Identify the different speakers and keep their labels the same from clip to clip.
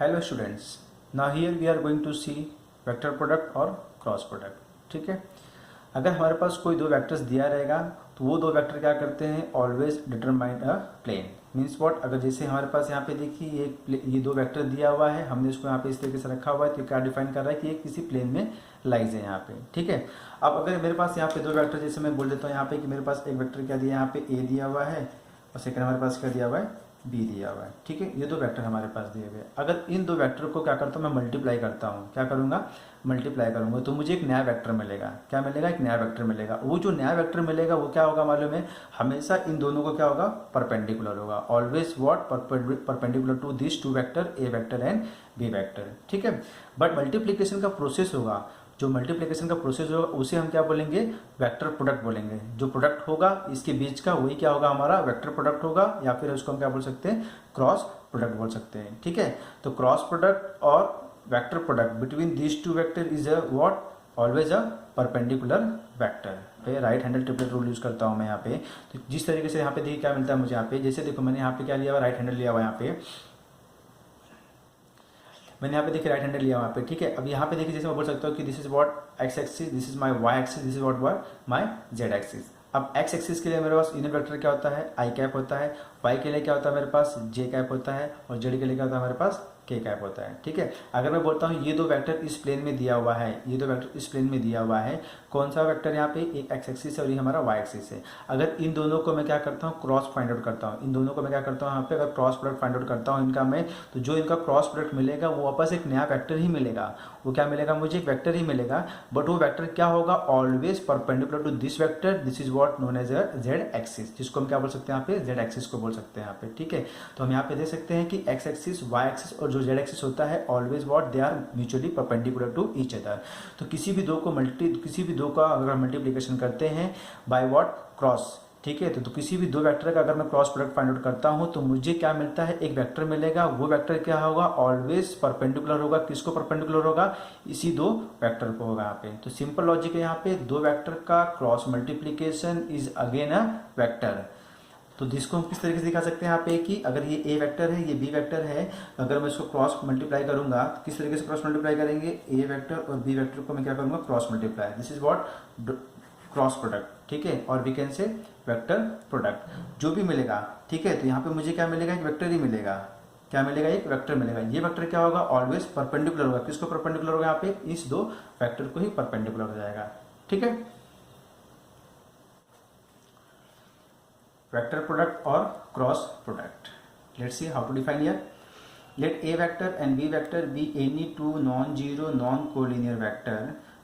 Speaker 1: Hello students, now here we are going to see vector product और cross product. ठीक है, अगर हमारे पास कोई दो वेक्टर्स दिया रहेगा तो वो दो वेक्टर क्या करते हैं, always determine a plane. Means what, अगर जैसे हमारे पास यहाँ पे देखिए ये दो वेक्टर दिया हुआ है, हमने इसको यहाँ पे इस तरीके से रखा हुआ है, तो क्या डिफाइन कर रहा है कि ये किसी प्लेन में लाइज है यहाँ पे। ठीक है, अब अगर मेरे पास यहाँ पे दो वेक्टर, जैसे मैं बोल देता हूँ यहाँ पे कि मेरे पास एक वेक्टर क्या दिया है, यहाँ पे ए दिया हुआ है और सेकंड हमारे पास क्या दिया हुआ है, बी दिया हुआ है। ठीक है, ये दो वेक्टर हमारे पास दिए हुए। अगर इन दो वेक्टर को क्या करता हूँ, मैं मल्टीप्लाई करता हूँ, क्या करूँगा, मल्टीप्लाई करूँगा, तो मुझे एक नया वेक्टर मिलेगा। क्या मिलेगा, एक नया वेक्टर मिलेगा। वो जो नया वेक्टर मिलेगा वो क्या होगा मालूम है, हमेशा इन दोनों को क्या होगा, परपेंडिकुलर होगा। Always what, perpendicular to this two vector, A vector and B vector. ठीक है, बट मल्टीप्लीकेशन का प्रोसेस होगा, जो मल्टीप्लिकेशन का प्रोसेस होगा उसे हम क्या बोलेंगे, वेक्टर प्रोडक्ट बोलेंगे। जो प्रोडक्ट होगा इसके बीच का वही क्या होगा, हमारा वेक्टर प्रोडक्ट होगा, या फिर उसको हम क्या बोल सकते हैं, क्रॉस प्रोडक्ट बोल सकते हैं। ठीक है, तो क्रॉस प्रोडक्ट और vector product between this two vector is a what, always a perpendicular vector. Right handle triplet rule use करता हूँ मैं यहाँ पे। तो जिस तरीके से यहाँ पे देखिए क्या मिलता है मुझे यहाँ पे, जैसे देखो मैंने यहाँ पे क्या लिया हुआ, राइट हैंडल लिया हुआ यहाँ पे, मैंने यहाँ पे देखिए राइट हैंडल लिया वहाँ पे। ठीक है, अब यहाँ पे देखिए जैसे मैं बोल सकता हूँ कि this is what X axis, this is my Y axis, this is what my Z axis. अब एक्स एक्सिस के लिए मेरे पास यूनिट वेक्टर क्या होता है, आई कैप होता है। वाई के लिए क्या होता है मेरे पास, जे कैप होता है। और जेड के लिए क्या होता है हमारे पास, के कैप होता है। ठीक है, अगर मैं बोलता हूँ ये दो वेक्टर इस प्लेन में दिया हुआ है, ये दो वेक्टर इस प्लेन में दिया हुआ है, कौन सा वेक्टर यहाँ पे, एक एक्स एक्सिस है और ये हमारा वाई एक्सिस है। अगर इन दोनों को मैं क्या करता हूँ, क्रॉस फाइंड आउट करता हूँ, इन दोनों को मैं क्या करता हूँ यहाँ पे, अगर क्रॉस प्रोडक्ट फाइंड आउट करता हूँ इनका मैं, तो जो इनका क्रॉस प्रोडक्ट मिलेगा वो वापस एक नया वेक्टर ही मिलेगा। वो क्या मिलेगा मुझे, एक वेक्टर ही मिलेगा, बट वो वेक्टर क्या होगा, always perpendicular to this vector, this is what known as a Z axis, जिसको हम क्या बोल सकते हैं यहाँ पे, जेड एक्सिस को बोल सकते हैं यहाँ पे। ठीक है, तो हम यहाँ पे देख सकते हैं कि एक्स एक्सिस, वाई एक्सिस और जो जेड एक्सिस होता है, always what, they are mutually perpendicular to each other. तो किसी भी दो का अगर मल्टीप्लीकेशन करते हैं बाय व्हाट, क्रॉस। ठीक है, तो किसी भी दो वेक्टर का अगर मैं क्रॉस प्रोडक्ट फाइंड आउट करता हूं तो मुझे क्या मिलता है, एक वेक्टर मिलेगा। वो वेक्टर क्या होगा, ऑलवेज परपेंडिकुलर होगा। किसको परपेंडिकुलर होगा, इसी दो वेक्टर को होगा यहाँ पे। तो सिंपल लॉजिक है यहाँ पे, दो वेक्टर का cross multiplication is again a vector. तो जिसको हम किस तरीके से दिखा सकते हैं यहाँ पे कि अगर ये ए वेक्टर है, ये बी वेक्टर है, अगर मैं इसको क्रॉस मल्टीप्लाई करूंगा तो किस तरीके से क्रॉस मल्टीप्लाई करेंगे, ए वेक्टर और बी वेक्टर को मैं क्या करूंगा, cross multiply. This is what, cross product. ठीक है, और we can say vector product जो भी मिलेगा। ठीक है, तो यहाँ पे मुझे क्या मिलेगा, एक वेक्टर ही मिलेगा। क्या मिलेगा, एक वेक्टर मिलेगा। ये वेक्टर क्या होगा, ऑलवेज परपेंडिकुलर होगा। किसको परपेंडिकुलर होगा यहाँ पे, इस दो वेक्टर को ही परपेंडिकुलर हो जाएगा। ठीक है, वेक्टर प्रोडक्ट और cross product. Let's see how to define here. Let A vector and B vector be any two non-zero non-collinear vector.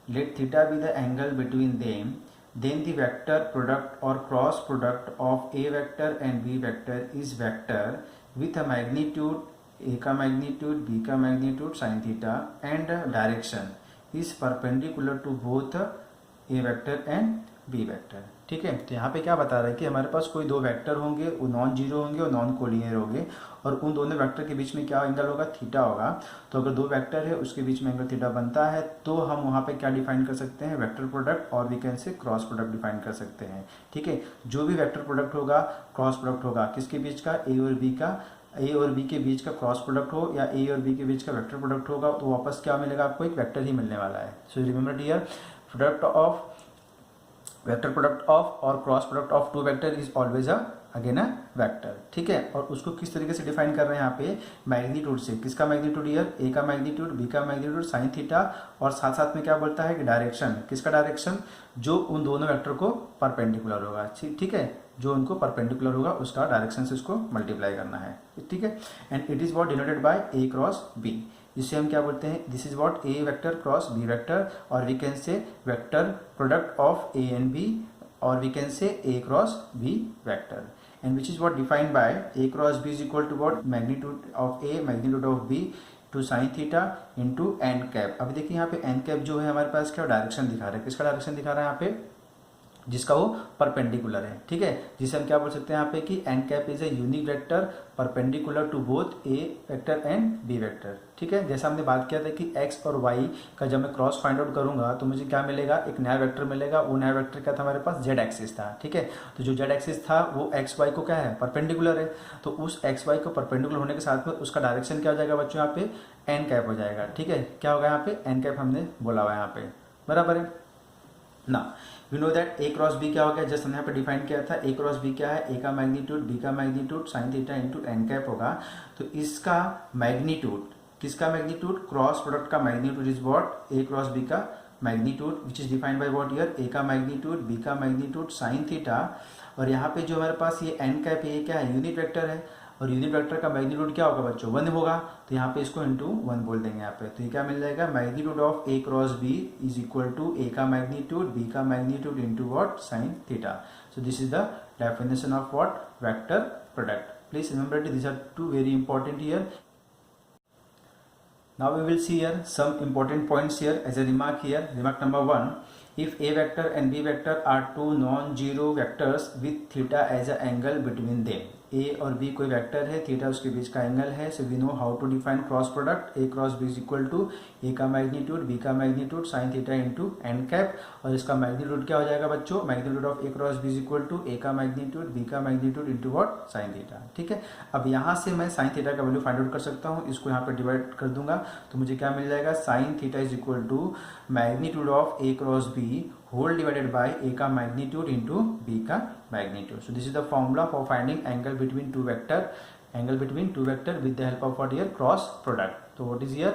Speaker 1: Let theta be the angle between them. Then the vector product or cross product of A vector and B vector is vector with a magnitude A का magnitude, B का magnitude sin theta and direction is perpendicular to both A vector and B vector. ठीक है, तो यहाँ पे क्या बता रहा है कि हमारे पास कोई दो वेक्टर होंगे, वो नॉन जीरो होंगे और नॉन कोलिनियर होंगे, और उन दोनों वेक्टर के बीच में क्या एंगल होगा, थीटा होगा। तो अगर दो वेक्टर है उसके बीच में एंगल थीटा बनता है तो हम वहाँ पे क्या डिफाइन कर सकते हैं, वेक्टर प्रोडक्ट, और we can say cross product define कर सकते हैं। ठीक है, जो भी वेक्टर प्रोडक्ट होगा, क्रॉस प्रोडक्ट होगा, किसके बीच का, ए और बी का, ए और बी के बीच का क्रॉस प्रोडक्ट हो या ए और बी के बीच का वेक्टर प्रोडक्ट होगा, तो वापस क्या मिलेगा आपको, एक वेक्टर ही मिलने वाला है। So remember here, product of vector product of और cross product of two vector is always again a vector. ठीक है, और उसको किस तरीके से डिफाइन कर रहे हैं यहाँ पे, मैग्नीट्यूड से। किसका मैग्नीट्यूड, ईयर ए का मैग्नीट्यूड, बी का मैग्नीट्यूड, साइन थीटा, और साथ साथ में क्या बोलता है कि डायरेक्शन। किसका डायरेक्शन, जो उन दोनों वेक्टर को परपेंडिकुलर होगा। ठीक है, जो उनको परपेंडिकुलर होगा उसका डायरेक्शन से उसको मल्टीप्लाई करना है। ठीक है, and it is what denoted by A cross B. जिसे हम क्या बोलते हैं, this is what A vector cross B vector, और we can say vector product of A and B, और we can say a cross b vector, and which is what defined by a cross b is equal to what, magnitude of a magnitude of b to sin theta into n cap। अब देखिए यहाँ पे n cap जो है हमारे पास क्या direction दिखा रहा है, किसका डायरेक्शन दिखा रहा है यहाँ पे, जिसका वो परपेंडिकुलर है, ठीक है, जिसे हम क्या बोल सकते हैं यहाँ पे कि n cap is a unique vector perpendicular to both A vector and B vector, ठीक है। जैसा हमने बात किया था कि एक्स और वाई का जब मैं क्रॉस फाइंड आउट करूंगा तो मुझे क्या मिलेगा, एक नया वेक्टर मिलेगा। वो नया वेक्टर क्या था हमारे पास, जेड एक्सिस था, ठीक है। तो जो जेड एक्सिस था वो एक्स वाई को क्या है, परपेंडिकुलर है। तो उस एक्स वाई को परपेंडिकुलर होने के साथ में उसका डायरेक्शन क्या हो जाएगा बच्चों, यहाँ पे एन कैप हो जाएगा, ठीक है। क्या होगा यहाँ पे, एन कैप हमने बोला हुआ है यहाँ पे, बराबर है ना। We know that A cross B क्या हो गया, जस्ट हमने यहाँ पे डिफाइन किया था। ए क्रॉस बी क्या है, ए का मैग्नीट्यूड बी का magnitude sine theta into N cap होगा। तो इसका मैग्नीट्यूड, किसका मैग्नीट्यूड, क्रॉस प्रोडक्ट का magnitude is what, A cross B का magnitude which is defined by what here, A का मैग्नीट्यूड बी का मैग्नीट्यूड साइन थीटा। और यहाँ पे जो हमारे पास ये एन कैप, ये क्या है, यूनिट वेक्टर है, और यूनिट वेक्टर का मैग्नीट्यूड क्या होगा बच्चों, 1 होगा। तो यहाँ पे इसको इंटू 1 बोल देंगे यहाँ पे। तो ये क्या मिल जाएगा, magnitude of A cross B is equal to A का मैग्नीट्यूड बी का magnitude into what, sine theta. So this is the definition of what, vector product. Please remember this are two very important here. Now we will see here some important points here as a remark here. Remark number 1. If A vector and B vector are two non-zero vectors with theta as an angle between them. A और B कोई vector है, theta उसके बीच का angle है. So we know how to define cross product. A cross B is equal to A का magnitude B का magnitude sin theta into N cap. और इसका मैग्नीट्यूड क्या हो जाएगा बच्चों, magnitude of A cross B is equal to A का magnitude B का magnitude into what, sin theta, ठीक है. अब यहाँ से मैं sin थीटा का वैल्यू फाइंड आउट कर सकता हूँ. इसको यहाँ पे डिवाइड कर दूंगा तो मुझे क्या मिल जाएगा, sin theta is equal to magnitude of A cross B whole divided by A का magnitude into B का magnitude. So this is the formula for finding angle between two vector with the help of what here, cross product. So what is here,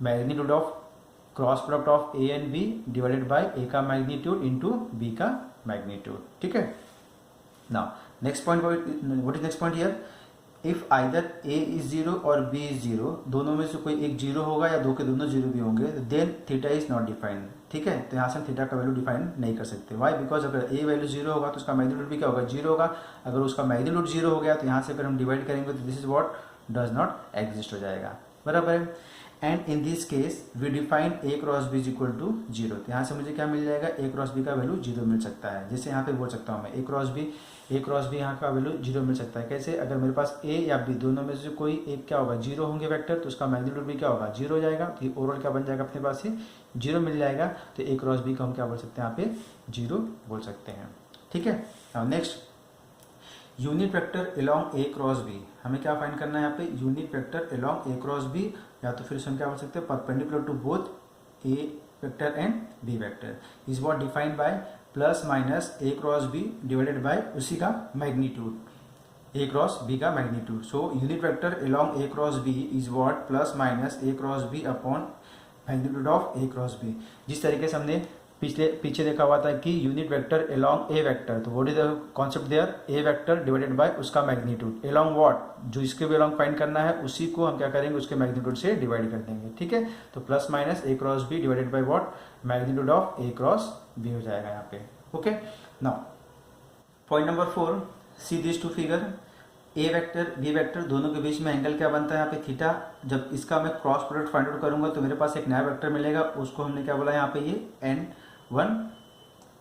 Speaker 1: magnitude of cross product of A and B divided by A का magnitude into B का magnitude, ठीक है. Now next point, what is next point here? If either A is zero और B is zero, दोनों में से कोई एक जीरो होगा या दो के दोनों जीरो भी होंगे, then theta is not defined, ठीक है. तो यहाँ से हम थीटा का वैल्यू डिफाइन नहीं कर सकते. वाई, बिकॉज अगर ए वैल्यू जीरो होगा तो उसका मैग्नीट्यूड भी क्या होगा, जीरो होगा. अगर उसका मैग्नीट्यूड जीरो हो गया तो यहाँ से अगर हम डिवाइड करेंगे तो this is what does not exist हो जाएगा, बराबर है. And in this case we define A cross B is equal to zero. तो यहाँ से मुझे क्या मिल जाएगा, ए क्रॉस बी का वैल्यू जीरो मिल सकता है. जैसे यहाँ पे बोल सकता हूँ मैं ए क्रॉस बी यहाँ का वैल्यू जीरो मिल सकता है. कैसे, अगर मेरे पास ए या बी दोनों में से कोई एक क्या होगा, जीरो होंगे वेक्टर, तो उसका मैग्नीट्यूड भी क्या होगा, जीरो हो जाएगा. तो ये ओवरऑल क्या बन जाएगा अपने पास, ये जीरो मिल जाएगा. तो ए क्रॉस बी का हम क्या बोल सकते हैं, यहाँ पे जीरो बोल सकते हैं, ठीक है. Next, unit vector along A cross B. हमें क्या फाइंड करना है यहाँ पे, unit vector along A cross B, या तो फिर हम क्या बोल सकते हैं, perpendicular to both A vector and B vector is what defined by plus minus A cross B divided by उसी का मैग्नीट्यूड, ए क्रॉस बी का magnitude. So unit vector along A cross B is what plus minus A cross B upon magnitude of A cross B. जिस तरीके से हमने पीछे देखा हुआ था कि unit vector along A vector, तो what is the concept there, A vector divided by उसका मैग्नीट्यूड अलोंग व्हाट, जो इसके भी अलोंग फाइंड करना है उसी को हम क्या करेंगे, उसके मैग्नीट्यूड से डिवाइड कर देंगे, ठीक है. तो plus minus A cross B divided by what, magnitude of A cross B हो जाएगा यहाँ पे, okay. Now point number 4, see this two figure. A vector B vector दोनों के बीच में एंगल क्या बनता है यहाँ पे, थीटा. जब इसका मैं क्रॉस प्रोडक्ट फाइंड आउट करूंगा तो मेरे पास एक नया वेक्टर मिलेगा, उसको हमने क्या बोला यहाँ पे, ये n1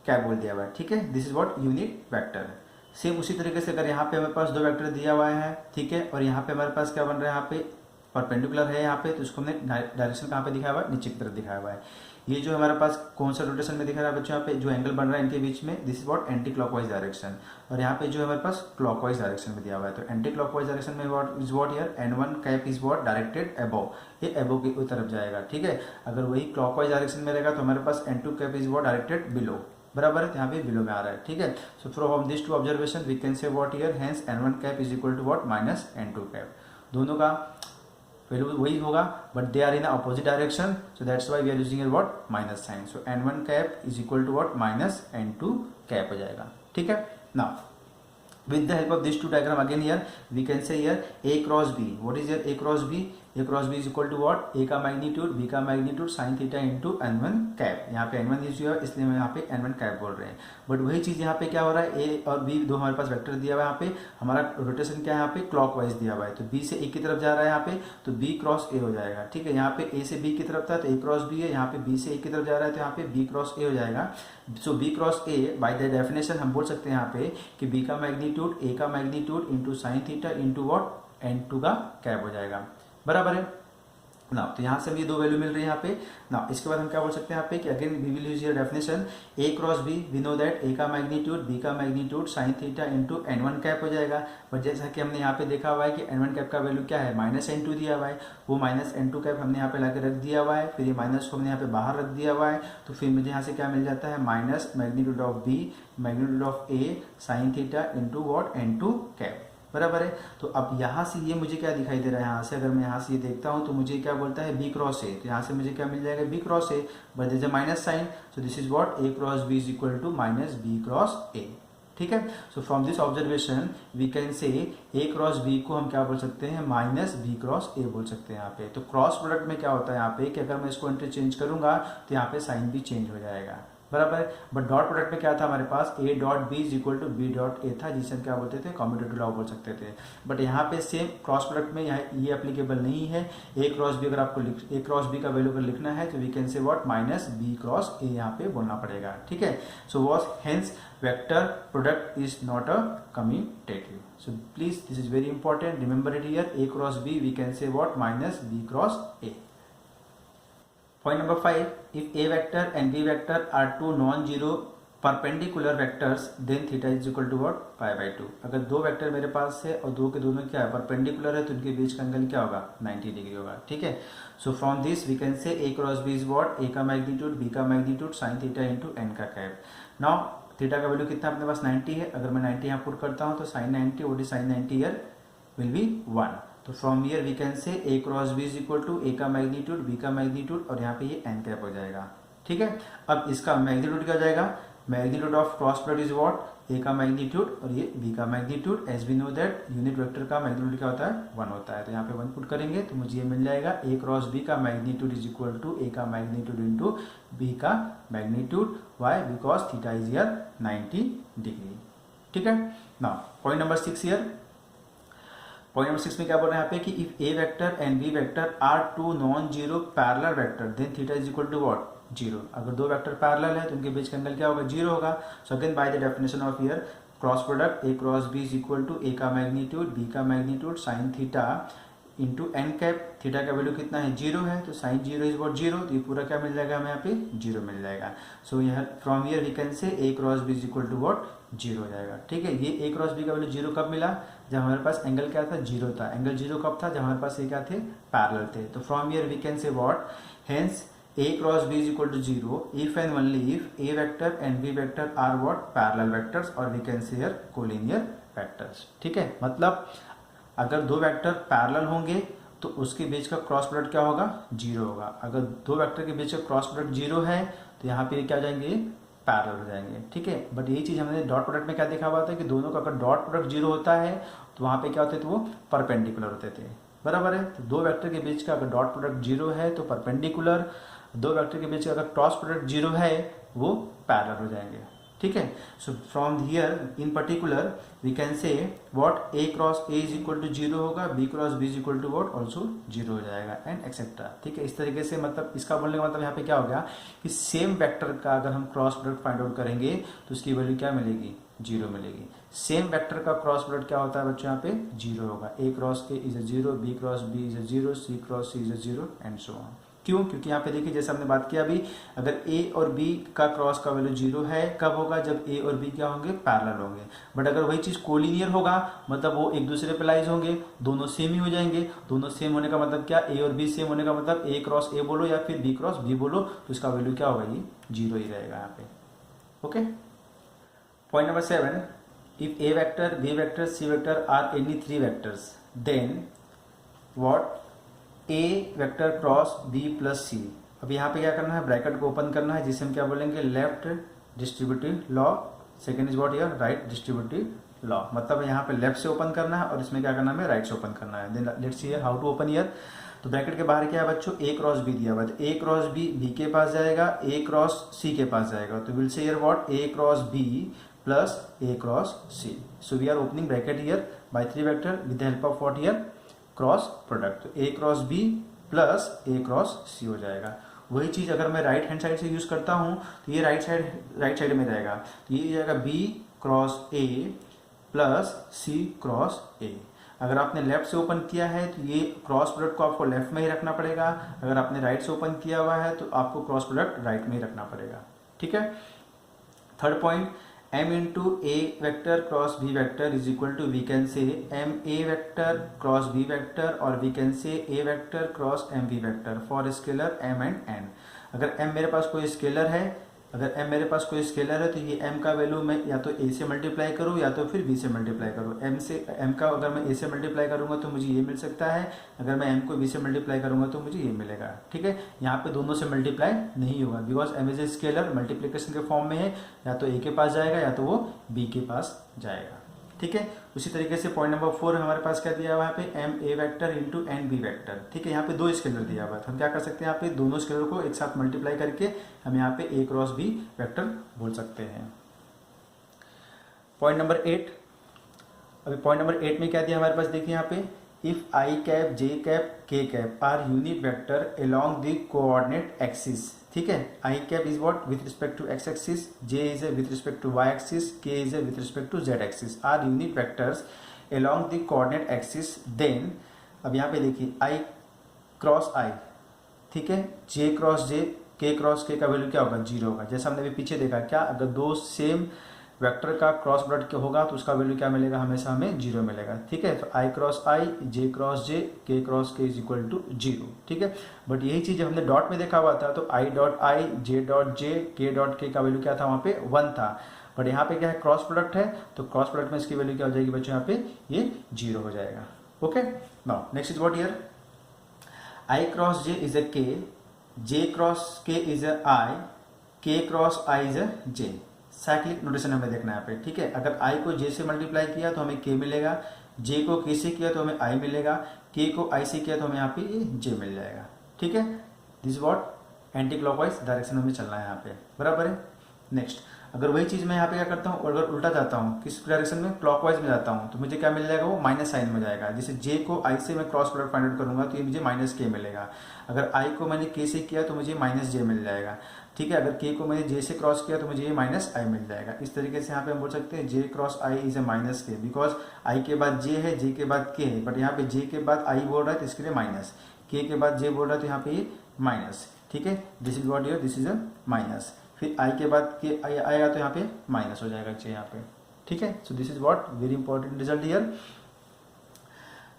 Speaker 1: क्या बोल दिया हुआ है, ठीक है. This is what unit vector. Same उसी तरीके से अगर यहाँ पे हमारे पास दो वेक्टर दिया हुआ है, ठीक है, और यहाँ पे हमारे पास क्या बन रहा है, यहाँ पे परपेंडिकुलर है यहाँ पे, तो इसको हमने डायरेक्शन कहाँ पे दिखाया हुआ है, नीचे की तरफ दिखाया हुआ है. ये जो हमारे पास कौन सा रोटेशन में दिखा रहा है बच्चों, यहाँ पे जो एंगल बन रहा है इनके बीच में, this is what anti clockwise direction. और यहाँ पे जो हमारे पास क्लॉकवाइज डायरेक्शन में दिया हुआ है, तो एंटी क्लॉकवाइज डायरेक्शन में what is what here, n1 cap is what directed above, ये अबव की तरफ जाएगा, ठीक है. अगर वही क्लॉकवाइज डायरेक्शन में रहेगा तो हमारे पास n2 cap is what directed below, बराबर है. यहाँ पे बिलो में आ रहा है, ठीक है. So from this two observation we can say what here, hence n1 cap is equal to what minus n2 cap. दोनों का वैल्यू वही होगा but they are in opposite direction, so that's why we are using what minus sign. So n1 cap is equal to what minus n2 cap हो जाएगा, ठीक है. Now with the help of this two diagram again here we can say here a cross b. What is here a cross b, A cross B is equal to what, A का magnitude B का magnitude sine theta into n1 cap. यहाँ पे n1 use हुआ इसलिए हम यहाँ पे n1 cap बोल रहे हैं। बट वही चीज़ यहाँ पे क्या हो रहा है, ए और बी दो हमारे पास वेक्टर दिया हुआ है, यहाँ पे हमारा रोटेशन क्या है, यहाँ पे क्लॉकवाइज दिया हुआ है, तो बी से ए की तरफ जा रहा है यहाँ पे, तो बी क्रॉस ए हो जाएगा। ठीक है, यहाँ पे ए से बी की तरफ था तो ए क्रॉस बी है, यहाँ पे बी से ए की तरफ जा रहा है तो यहाँ पे बी क्रॉस ए हो जाएगा। So B cross A by the definition हम बोल सकते हैं यहाँ पे कि बी का मैग्नीट्यूड ए का magnitude into sine theta into what n2 का कैप हो जाएगा, बराबर है ना। तो यहाँ से भी दो वैल्यू मिल रही है यहाँ पे ना। इसके बाद हम क्या बोल सकते हैं यहाँ पे कि again we will use your definition A cross B, we know that A का मैग्नीट्यूड बी का magnitude sine theta into n1 cap हो जाएगा। बट जैसा कि हमने यहाँ पे देखा हुआ है कि n1 कैप का वैल्यू क्या है, -n2 दिया हुआ है, वो -n2 कैप हमने यहाँ पे लाके रख दिया हुआ है, फिर ये माइनस को हमने यहाँ पे बाहर रख दिया हुआ है, तो फिर मुझे यहाँ से क्या मिल जाता है, minus magnitude of B magnitude of A sine theta into what n2 cap, बराबर है। तो अब यहाँ से ये मुझे क्या दिखाई दे रहा है, यहाँ से अगर मैं यहाँ से ये देखता हूँ तो मुझे क्या बोलता है, बी क्रॉस ए, तो यहाँ से मुझे क्या मिल जाएगा, B cross A, but there is a minus sign, so this is what A cross B is equal to minus B cross A. ठीक है, so from this observation we can say A cross B को हम क्या बोल सकते हैं, minus B cross ए बोल सकते हैं यहाँ पे। तो क्रॉस प्रोडक्ट में क्या होता है यहाँ पे कि अगर मैं इसको इंटरचेंज करूंगा तो यहाँ पे साइन भी चेंज हो जाएगा, बराबर। बट डॉट प्रोडक्ट में क्या था हमारे पास, A dot B is equal to B dot A था, जिसे हम क्या बोलते थे, कम्यूटेटिव लॉ बोल सकते थे। बट यहाँ पे सेम क्रॉस प्रोडक्ट में यहाँ ये एप्लीकेबल नहीं है। ए क्रॉस बी अगर आपको ए क्रॉस बी का वैल्यू अगर लिखना है तो we can say what, minus B cross A यहाँ पे बोलना पड़ेगा। ठीक है, so was hence vector product is not a commutative. So please this is very important, remember it here, A cross B we can say what, minus B cross A. Point number 5, if A vector and B vector are two non-zero perpendicular vectors, then theta is equal to what, pi by 2। अगर दो vector मेरे पास है और दो के दोनों क्या है, परपेंडिकुलर है, तो उनके बीच का एंगल क्या होगा, 90 डिग्री होगा। ठीक है, so from this we can say A cross B is what, A का मैग्नीट्यूड B का magnitude sine theta into n का कैप। नाउ थीटा का वैल्यू कितना अपने पास 90 है, अगर मैं 90 यहाँ पुट करता हूँ तो sine 90 what is sine 90 here will be 1। तो from here we can say A cross B is equal to A का मैग्नीट्यूड बी का मैग्नीट्यूड और यहाँ पे ये एन कैप हो जाएगा। ठीक है, अब इसका मैग्नीट्यूड क्या हो जाएगा, magnitude of cross product is what, A का मैग्नीट्यूड और ये बी का magnitude. As we know that unit vector का मैग्नीट्यूड क्या होता है, 1 होता है, तो यहाँ पे 1 पुट करेंगे तो मुझे ये मिल जाएगा, ए क्रॉस बी का magnitude is equal to A का मैग्नीट्यूड इंटू बी का magnitude. Why, because theta is here 90 degree. ठीक है, now point number 6 here, point number 6 में क्या बोल रहे हैं यहाँ पे कि if A vector and B vector are two non zero parallel vector then theta is equal to what, 0। अगर दो वेक्टर पैरेलल है तो उनके बीच का एंगल क्या होगा, 0 होगा। So again by the definition of here cross product A cross B is equal to A का मैग्नीट्यूड बी का magnitude sine theta into N cap. Theta का वैल्यू कितना है, 0 है, तो साइन 0 इज व्हाट 0, तो ये पूरा क्या मिल जाएगा हमें यहाँ पे, 0 मिल जाएगा। सो यह from here we can say A cross B is equal to what, 0 हो जाएगा। ठीक है, ये ए क्रॉस बी का वैल्यू 0 कब मिला, जब हमारे पास एंगल क्या था, 0 था। एंगल 0 कब था, जब हमारे पास ये क्या थे, पैरेलल थे। तो from here we can say what, hence a cross b is equal to 0 if and only if a vector and b vector are what, parallel vectors or we can say here collinear vectors। ठीक है, मतलब अगर दो vector parallel होंगे तो उसके बीच का cross product क्या होगा, 0 होगा। अगर दो वेक्टर के बीच का क्रॉस प्रोडक्ट 0 है तो यहाँ पे क्या हो जाएंगे, पैरेलल हो जाएंगे। ठीक है, बट यही चीज हमने डॉट प्रोडक्ट में क्या देखा हुआ था कि दोनों का अगर डॉट प्रोडक्ट 0 होता है तो वहां पे क्या होते थे, वो परपेंडिकुलर होते थे, बराबर है। तो दो वेक्टर के बीच का अगर डॉट प्रोडक्ट 0 है तो परपेंडिकुलर, दो वेक्टर के बीच का अगर क्रॉस प्रोडक्ट 0 है वो पैरेलल हो जाएंगे। ठीक है, so from here in particular we can say what, A cross A is equal to 0 होगा, B cross B is equal to what also 0 हो जाएगा एंड एक्सेट्रा। ठीक है, इस तरीके से मतलब इसका बोलने का मतलब यहाँ पे क्या हो गया कि सेम वेक्टर का अगर हम क्रॉस प्रोडक्ट फाइंड आउट करेंगे तो उसकी वैल्यू क्या मिलेगी, 0 मिलेगी। सेम वेक्टर का क्रॉस प्रोडक्ट क्या होता है बच्चों, यहाँ पे 0 होगा। A cross A is a 0, B cross B is a 0, C cross C is a 0 and so on. क्यों, क्योंकि यहाँ पे देखिए जैसे हमने बात किया अभी, अगर ए और बी का क्रॉस का वैल्यू 0 है, कब होगा, जब ए और बी क्या होंगे, पैरेलल होंगे। बट अगर वही चीज कोलिनियर होगा मतलब वो एक दूसरे पे लाइज होंगे, दोनों सेम ही हो जाएंगे। दोनों सेम होने का मतलब क्या, ए और बी सेम होने का मतलब ए क्रॉस ए बोलो या फिर बी क्रॉस बी बोलो, तो इसका वैल्यू क्या होगा, ये 0 ही रहेगा यहाँ पे। Okay, point number 7, if A vector B vector C vector are any 3 vectors then what, A vector cross B plus C. अब यहाँ पे क्या करना है, ब्रैकेट को ओपन करना है, जिसे हम क्या बोलेंगे, left distributive law. Second is what here, right distributive law. मतलब यहाँ पे लेफ्ट से ओपन करना है और इसमें क्या करना है, राइट से ओपन करना है। Then let's see here how to open here. तो ब्रैकेट के बाहर क्या है बच्चों, ए क्रॉस बी दिया हुआ है, तो ए क्रॉस बी के पास जाएगा, ए क्रॉस सी के पास जाएगा, तो will say here what, A cross B plus A cross C. So we are opening bracket here by 3 vector with the help of what here, cross product. तो A cross B plus A cross C हो जाएगा. वही चीज अगर मैं right hand side से use करता हूं तो ये राइट साइड में रहेगा, तो ये जाएगा B cross A plus C cross A. अगर आपने लेफ्ट से ओपन किया है तो ये क्रॉस प्रोडक्ट को आपको लेफ्ट में ही रखना पड़ेगा, अगर आपने राइट से ओपन किया हुआ है तो आपको क्रॉस प्रोडक्ट राइट में ही रखना पड़ेगा. ठीक है. Third point, m into A vector cross B vector is equal to, we can say M A vector cross B vector, और we can say A vector cross M B vector for scalar m and n. अगर m मेरे पास कोई scalar है, अगर m मेरे पास कोई scalar है तो ये m का वैल्यू मैं या तो a से मल्टीप्लाई करूँ या तो फिर b से मल्टीप्लाई करूँ. m का अगर मैं a से मल्टीप्लाई करूँगा तो मुझे ये मिल सकता है, अगर मैं m को b से मल्टीप्लाई करूँगा तो मुझे ये मिलेगा. ठीक है. यहाँ पे दोनों से मल्टीप्लाई नहीं होगा because m is a scalar, multiplication के फॉर्म में है, या तो a के पास जाएगा या तो वो b के पास जाएगा. ठीक है. उसी तरीके से पॉइंट नंबर 4 हमारे पास क्या दिया हुआ है, यहाँ पे m A vector into n B vector. ठीक है. यहाँ पे दो स्केलर दिया हुआ है, तो हम क्या कर सकते हैं, यहाँ पे दोनों स्केलर को एक साथ मल्टीप्लाई करके हम यहाँ पे ए क्रॉस बी वैक्टर बोल सकते हैं. Point number 8. अभी पॉइंट नंबर 8 में क्या दिया हमारे पास, देखिए यहाँ पे, if I cap J cap K cap are unit vector along the coordinate axis. ठीक है. I cap is what, with respect to X axis, J is with respect to Y axis, K is with respect to Z axis, are unit vectors along the coordinate axis. Then अब यहाँ पे देखिए आई cross आई, ठीक है, जे cross जे, के cross के का value क्या होगा, 0 होगा. जैसा हमने अभी पीछे देखा, क्या अगर दो सेम वेक्टर का क्रॉस प्रोडक्ट होगा तो उसका वैल्यू क्या मिलेगा, हमेशा हमें 0 मिलेगा. ठीक है. तो आई क्रॉस आई, जे क्रॉस जे, के क्रॉस के इज इक्वल टू 0. ठीक है. बट यही चीज हमने डॉट में देखा हुआ था, तो I dot I, J dot J, के डॉट के का वैल्यू क्या था, वहां पे 1 था. बट यहाँ पे क्या है, क्रॉस प्रोडक्ट है, तो क्रॉस प्रोडक्ट में इसकी वैल्यू क्या हो जाएगी बच्चों, यहाँ पे ये 0 हो जाएगा. Okay. Now next is what here, I cross J is a के, जे क्रॉस के इज अ आई, के cross I is a J. Cyclic notation हमें देखना है यहाँ पे. ठीक है. अगर आई को जे से मल्टीप्लाई किया तो हमें के मिलेगा, जे को के से किया तो हमें आई मिलेगा, के को आई से किया तो हमें यहाँ पे ये जे मिल जाएगा. ठीक है. This what anti clockwise direction में चलना है यहाँ पे. बराबर है. नेक्स्ट, अगर वही चीज मैं यहाँ पे क्या करता हूँ, अगर उल्टा जाता हूँ, किस डायरेक्शन में, क्लॉकवाइज में जाता हूँ, तो मुझे क्या मिल जाएगा, वो माइनस साइन में जाएगा. जैसे जे को आई से मैं क्रॉस प्रोडक्ट फाइंड आउट करूंगा तो ये मुझे माइनस के मिलेगा. अगर आई को मैंने के से किया तो मुझे माइनस जे मिल जाएगा. ठीक है. अगर के को मैंने जे से क्रॉस किया तो मुझे ये माइनस आई मिल जाएगा. इस तरीके से यहाँ पे हम बोल सकते हैं J cross I is a minus K, because I के बाद जे है, जे के बाद के है, बट यहाँ पे जे के बाद आई बोल रहा है तो इसके लिए माइनस, के बाद जे बोल रहा है तो यहाँ पे ये माइनस. ठीक है. This is what here, this is a minus. फिर आई के बाद के आएगा तो यहाँ पे माइनस हो जाएगा जे यहाँ पे. ठीक है. सो this is what very important result here.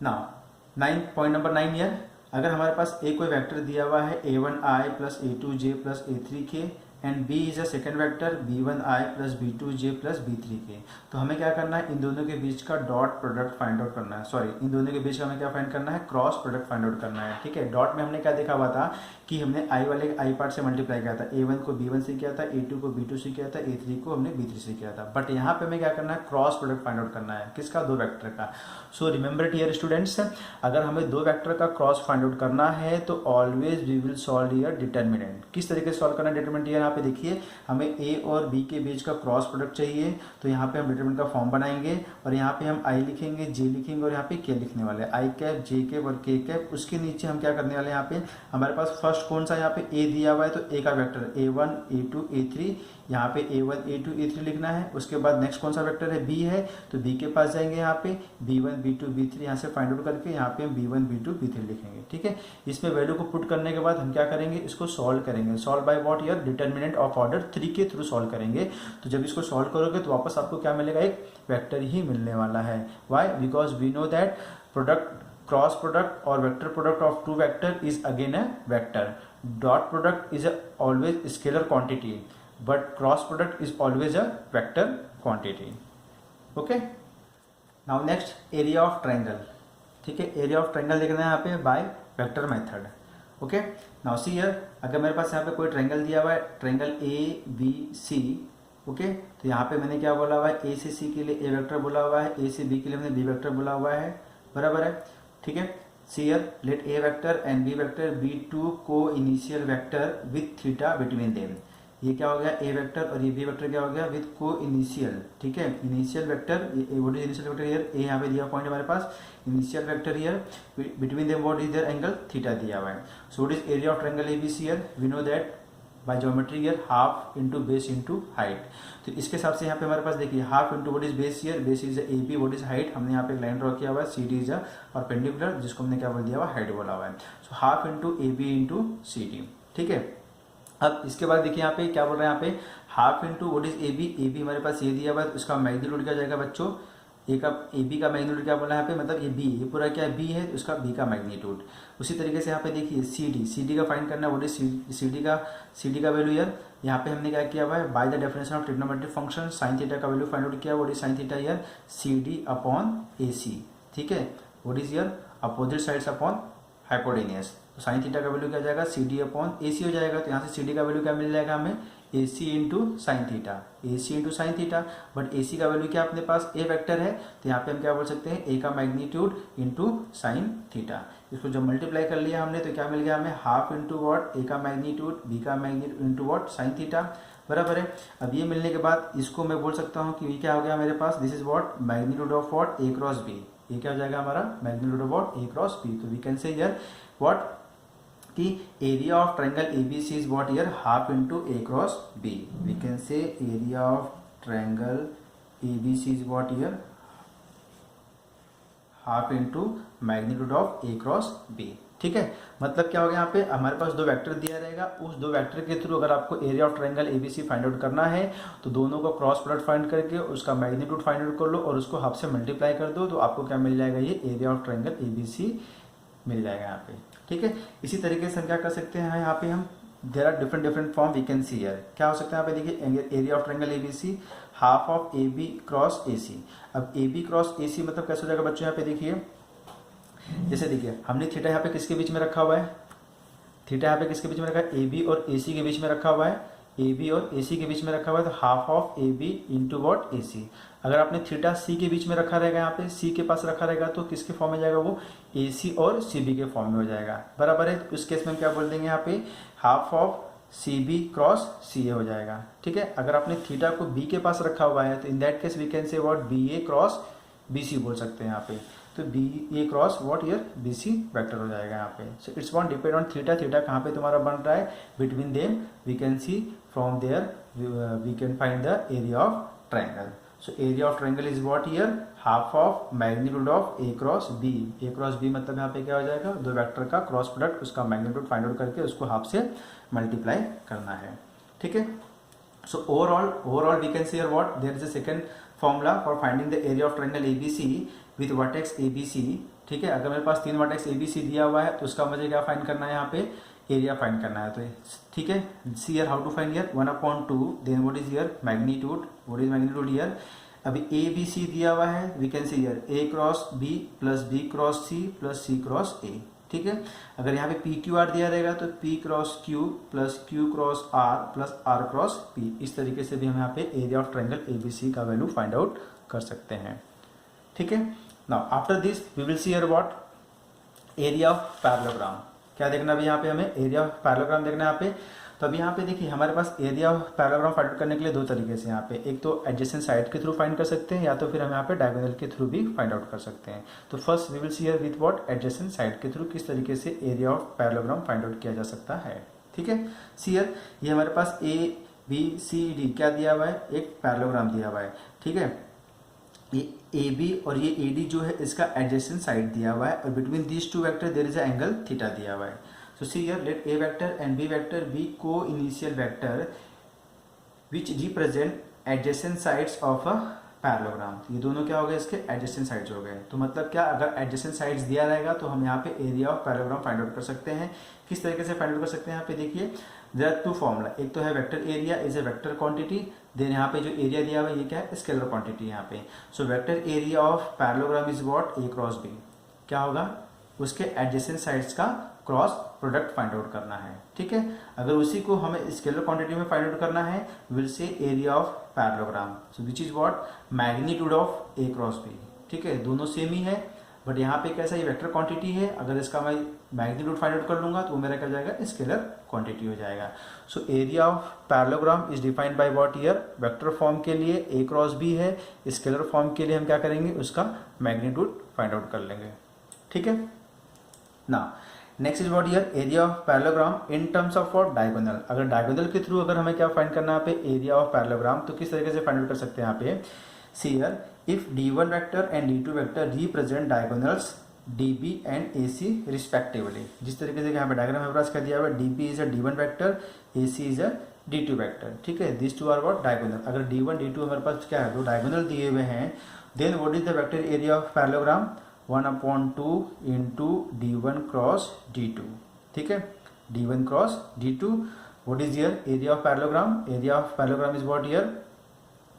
Speaker 1: Now point number 9 here, अगर हमारे पास ए कोई वेक्टर दिया हुआ है a1i plus a2j plus a3k and b is a second vector b1i plus b2j plus b3k, तो हमें क्या करना है, इन दोनों के बीच का डॉट प्रोडक्ट फाइंड आउट करना है. सॉरी, इन दोनों के बीच का हमें क्या फाइंड करना है, क्रॉस प्रोडक्ट फाइंड आउट करना है. ठीक है. डॉट में हमने क्या देखा हुआ था कि हमने आई वाले आई पार्ट से मल्टीप्लाई किया था, a1 को b1 से किया था, a2 को b2 से किया था, a3 को हमने b3 से किया था. बट यहाँ पे हमें क्या करना है, क्रॉस प्रोडक्ट फाइंड आउट करना है. किसका, दो वेक्टर का. So remember it here students, अगर हमें दो वेक्टर का क्रॉस फाइंड आउट करना है तो always we will solve here determinant. किस तरीके से सॉल्व करना है डिटर्मिनेंट, यहाँ पे देखिए, हमें a और b के बीच का क्रॉस प्रोडक्ट चाहिए, तो यहाँ पे हम डिटरमिनेंट का फॉर्म बनाएंगे और यहाँ पे हम i लिखेंगे, j लिखेंगे और यहाँ पे k लिखने वाले हैं. i कैप, j कैप और k कैप. उसके नीचे हम क्या करने वाले हैं, यहाँ पे हमारे पास फर्स्ट कौन सा, यहाँ पे a दिया हुआ है, तो a का वेक्टर a1 a2 a3, यहाँ पे a1 a2 a3 लिखना है. उसके बाद नेक्स्ट कौन सा वेक्टर है, b है, तो b के पास जाएंगे, यहाँ पे b1 b2 b3 यहाँ से फाइंड आउट करके यहाँ पे हम b1 b2 b3 लिखेंगे. ठीक है. इसमें वैल्यू को पुट करने के बाद हम क्या करेंगे, इसको सॉल्व करेंगे. Solve by what here, determinant of order 3 के थ्रू सॉल्व करेंगे. तो जब इसको सॉल्व करोगे तो वापस आपको क्या मिलेगा, एक वेक्टर ही मिलने वाला है. Why, because we know that product, cross product और vector product of two vector is again a vector. Dot product is always scalar quantity, but cross product is always a vector quantity. Okay. Now next area of triangle. ठीक है. area of triangle देखना है यहाँ पे by vector method. Okay. Now see here, अगर मेरे पास यहाँ पे कोई ट्रायंगल दिया हुआ है, triangle A B C. Okay. तो यहाँ पे मैंने क्या बोला हुआ है, ए से सी के लिए ए वेक्टर बोला हुआ है, ए से बी के लिए मैंने बी वेक्टर बोला हुआ है. बराबर है. ठीक है. See here, let A vector and B vector be two co-initial vector with theta between them. ये क्या हो गया, A वेक्टर और ये B वेक्टर क्या हो गया, विद को इनिशियल, ठीक है, initial vector, what is initial vector here, A यहाँ पे दिया पॉइंट हमारे पास, initial vector here, between them what is their angle, theta दिया हुआ है. So what is area of triangle ABC here, we know that by geometry here half into base into height. तो इसके हिसाब से यहाँ पे हमारे पास देखिए half into what is base here, base is A B, what is height, हमने यहाँ पे एक लाइन ड्रॉ किया हुआ है, C D is a perpendicular, जिसको हमने क्या बोल दिया हुआ, हाइट बोला हुआ है. So half into A B into C D, ठीक है. अब इसके बाद देखिए यहाँ पे क्या बोल रहे हैं, यहाँ पे half into what is A B हमारे पास ये दिया हुआ है, तो इसका मैग्नीट्यूड क्या जाएगा बच्चों, ए बी का मैग्नीट्यूड क्या बोला है यहाँ पे, मतलब ये बी, ये पूरा क्या है बी है, तो उसका बी का मैग्नीट्यूड. उसी तरीके से यहाँ पे देखिए सी डी का फाइंड करना है, व्हाट इज सी डी का वैल्यू यार, यहाँ पे हमने क्या किया हुआ है, bye the definition of trigonometric function sine theta का वैल्यू फाइंड आउट किया, व्हाट इज साइन थीटा यार, सी डी अपॉन ए सी, ठीक है, व्हाट इज यार अपोजिट साइड्स अपॉन हाइपोटेनियस. तो साइन थीटा का वैल्यू क्या जाएगा, सी डी अपॉन ए सी हो जाएगा. तो यहाँ से सी डी का वैल्यू क्या मिल जाएगा हमें, A C into sine theta, A C into sine theta. But A C का वैल्यू क्या अपने पास ए वेक्टर है, तो यहाँ पे हम क्या बोल सकते हैं, ए का मैग्नीट्यूड इंटू साइन थीटा. इसको जब मल्टीप्लाई कर लिया हमने तो क्या मिल गया हमें, हाफ इंटू वॉट, ए का मैग्नीट्यूड, बी का magnitude into what, sine theta, बराबर है. अब ये मिलने के बाद इसको मैं बोल सकता हूँ कि ये क्या हो गया मेरे पास, this is what magnitude of what, A cross B. ये क्या हो जाएगा हमारा magnitude of what, A cross B. तो we can say here what कि area of triangle ABC is what here, half into A cross B. We can say area of triangle ABC is what here, half into magnitude of A cross B, ठीक है. मतलब क्या हो गया यहाँ पे, हमारे पास दो वेक्टर दिया रहेगा, उस दो वेक्टर के थ्रू अगर आपको area of triangle ABC find out करना है तो दोनों को क्रॉस प्रोडक्ट फाइंड करके उसका मैग्नीट्यूड फाइंड आउट कर लो और उसको हाफ से मल्टीप्लाई कर दो, तो आपको क्या मिल जाएगा, ये एरिया ऑफ ट्रायंगल एबीसी मिल जाएगा यहाँ पे, ठीक है. इसी तरीके से हम क्या कर सकते हैं, यहाँ पे हम there are different form we can see here. क्या हो सकता है यहाँ पे देखिए, area of triangle ABC half of A B cross A C. अब ए बी क्रॉस ए सी मतलब कैसे हो जाएगा बच्चों, यहाँ पे देखिए, जैसे देखिए हमने थीटा यहाँ पे किसके बीच में रखा हुआ है, थीटा यहाँ पे किसके बीच में रखा है, ए बी और ए सी के बीच में रखा हुआ है, ए बी और ए सी के बीच में रखा हुआ है, तो half of A B into what A C. अगर आपने थीटा सी के बीच में रखा रहेगा, यहाँ पे सी के पास रखा रहेगा, तो किसके फॉर्म में जाएगा वो, ए सी और सी बी के फॉर्म में हो जाएगा, बराबर है. तो उस केस में हम क्या बोल देंगे यहाँ पे, half of C B cross C A हो जाएगा, ठीक है. अगर आपने थीटा को बी के पास रखा हुआ है तो in that case we can say what, B A cross B C बोल सकते हैं यहाँ पे. तो B A cross what here B C vector हो जाएगा यहाँ पे. So it's one depend on theta, theta कहाँ पे तुम्हारा बन रहा है, between them we can see from there we can find the area of triangle. So area of triangle is what here, half of magnitude of A cross B. A cross B मतलब यहाँ पे क्या हो जाएगा, दो vector का cross product, उसका magnitude find out करके उसको हाफ से मल्टीप्लाई करना है, ठीक है. So overall we can say here what, there is a second formula for finding the area of triangle ABC with vertex ABC, ठीक है. अगर मेरे पास तीन वर्टेक्स एबीसी दिया हुआ है तो उसका मुझे क्या फाइंड करना है, यहाँ पे एरिया फाइंड करना है. तो ठीक है, see here how to find here, 1/2, then what is here magnitude, what is magnitude here. अभी ए बी सी दिया हुआ है, we can see here A cross B plus B cross C plus C cross A, ठीक है. अगर यहाँ पे P Q R दिया रहेगा तो P cross Q plus Q cross R plus R cross P. इस तरीके से भी हम यहाँ पे एरिया ऑफ ट्रायंगल एबीसी का वैल्यू फाइंड आउट कर सकते हैं, ठीक है. Now after this we will see here what, area of parallelogram. क्या देखना अभी यहाँ पे हमें, एरिया ऑफ पैरेललोग्राम देखना है यहाँ पे. तो अभी यहाँ पे देखिए हमारे पास एरिया ऑफ पैरेललोग्राम फाइंड करने के लिए दो तरीके से यहाँ पे, एक तो एडजेसेंट साइड के थ्रू फाइंड कर सकते हैं या तो फिर हम यहाँ पे डायगोनल के थ्रू भी फाइंड आउट कर सकते हैं. तो first we will see here with what, adjacent side के थ्रू किस तरीके से area of parallelogram find out किया जा सकता है, ठीक है. सी हियर ये हमारे पास ए बी सी डी क्या दिया हुआ है, एक पैरेललोग्राम दिया हुआ है, ठीक है. ये ए बी और ये ए डी जो है इसका एडजेसेंट साइड दिया हुआ है और between these two vector there is a angle theta दिया हुआ है. So see here, let A vector and B vector be co-initial vector which represent adjacent sides of a parallelogram. ये दोनों क्या हो गए, इसके एडजेसेंट साइड्स हो गए. तो मतलब क्या, अगर एडजेसेंट साइड्स दिया रहेगा तो हम यहाँ पे area of parallelogram find out कर सकते हैं. किस तरीके से फाइंड आउट कर सकते हैं, यहाँ पे देखिए देयर आर टू फॉर्मूला. एक तो है vector area is a vector quantity, then यहाँ पे जो एरिया दिया हुआ है ये क्या है, स्केलर क्वांटिटी यहाँ पे. So vector area of parallelogram is what, A cross B. क्या होगा, उसके एडजेसेंट साइड्स का क्रॉस प्रोडक्ट फाइंड आउट करना है, ठीक है. अगर उसी को हमें स्केलर क्वांटिटी में फाइंड आउट करना है, will see area of parallelogram, so which is what magnitude of A cross B, ठीक है. दोनों सेम ही है. बट यहाँ पे कैसा ये वेक्टर क्वांटिटी है, अगर इसका मैं मैग्नीट्यूड फाइंड आउट कर लूंगा तो वो मेरा क्या हो जाएगा, स्केलर क्वांटिटी हो जाएगा. सो area of parallelogram is defined by what here, vector form के लिए ए क्रॉस बी है, स्केलर फॉर्म के लिए हम क्या करेंगे, उसका मैग्नीट्यूड फाइंड आउट कर लेंगे. ठीक है ना. Next is what here, area of parallelogram in terms of what, diagonal. अगर डायगोनल के थ्रू अगर हमें क्या फाइंड करना है यहाँ पे, एरिया ऑफ पैरेललोग्राम, तो किस तरीके से फाइंड आउट कर सकते हैं यहाँ पे. See here, if d1 vector and d2 vector represent diagonals db and ac respectively. जिस तरीके से यहाँ पे डायग्राम हमारे पास क्या दिया हुआ है, db is a d1 vector, ac is a d2 vector. ठीक है, these two are what, diagonal. अगर d1 d2 हमारे पास क्या है, दो डायगोनल दिए हुए हैं, then what is the vector area of parallelogram, 1/2 into d1 cross d2. ठीक है, d1 cross d2. what is here area of parallelogram, area of parallelogram is what here,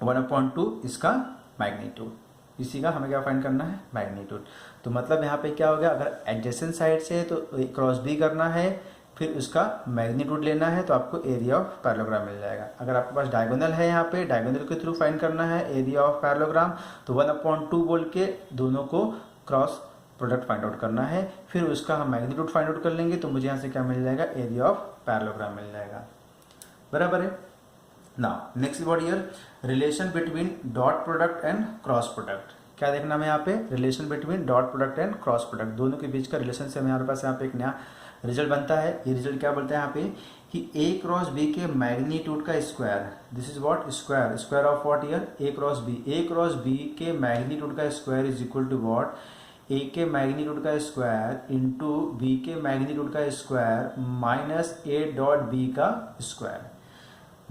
Speaker 1: 1/2 इसका मैग्नीट्यूड. इसी का हमें क्या फाइंड करना है, मैग्नीट्यूड. तो मतलब यहाँ पे क्या हो गया, अगर एडजेसेंट साइड से है तो क्रॉस बी करना है, फिर उसका मैग्नीट्यूड लेना है, तो आपको एरिया ऑफ पैरेललोग्राम मिल जाएगा. अगर आपके पास डायगोनल है, यहाँ पे डायगोनल के थ्रू फाइंड करना है एरिया ऑफ पैरेललोग्राम, तो 1/2 बोल के दोनों को क्रॉस प्रोडक्ट फाइंड आउट करना है, फिर उसका हम मैग्नीट्यूड फाइंड आउट कर लेंगे, तो मुझे यहाँ से क्या मिल जाएगा, एरिया ऑफ पैरेललोग्राम मिल जाएगा. बराबर है. Now next what here, relation between dot product and cross product. क्या देखना हमें यहाँ पे, relation between dot product and cross product, दोनों के बीच का रिलेशन से हमारे पास यहाँ पे एक नया रिजल्ट बनता है. ये रिजल्ट क्या बोलते हैं यहाँ पे, कि ए क्रॉस बी के मैग्नीट्यूड का square, this is what, square, square of what here, A cross B. A cross B के मैग्नीट्यूड का square is equal to what, A के मैग्नीट्यूड का स्क्वायर इंटू बी के मैग्नीट्यूड का square minus A dot B का square,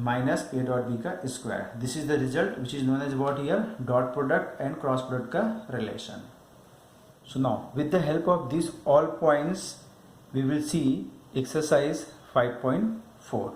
Speaker 1: minus A dot B का square. This is the result which is known as what here, dot product and cross product का relation. So now with the help of this all points we will see exercise 5.4.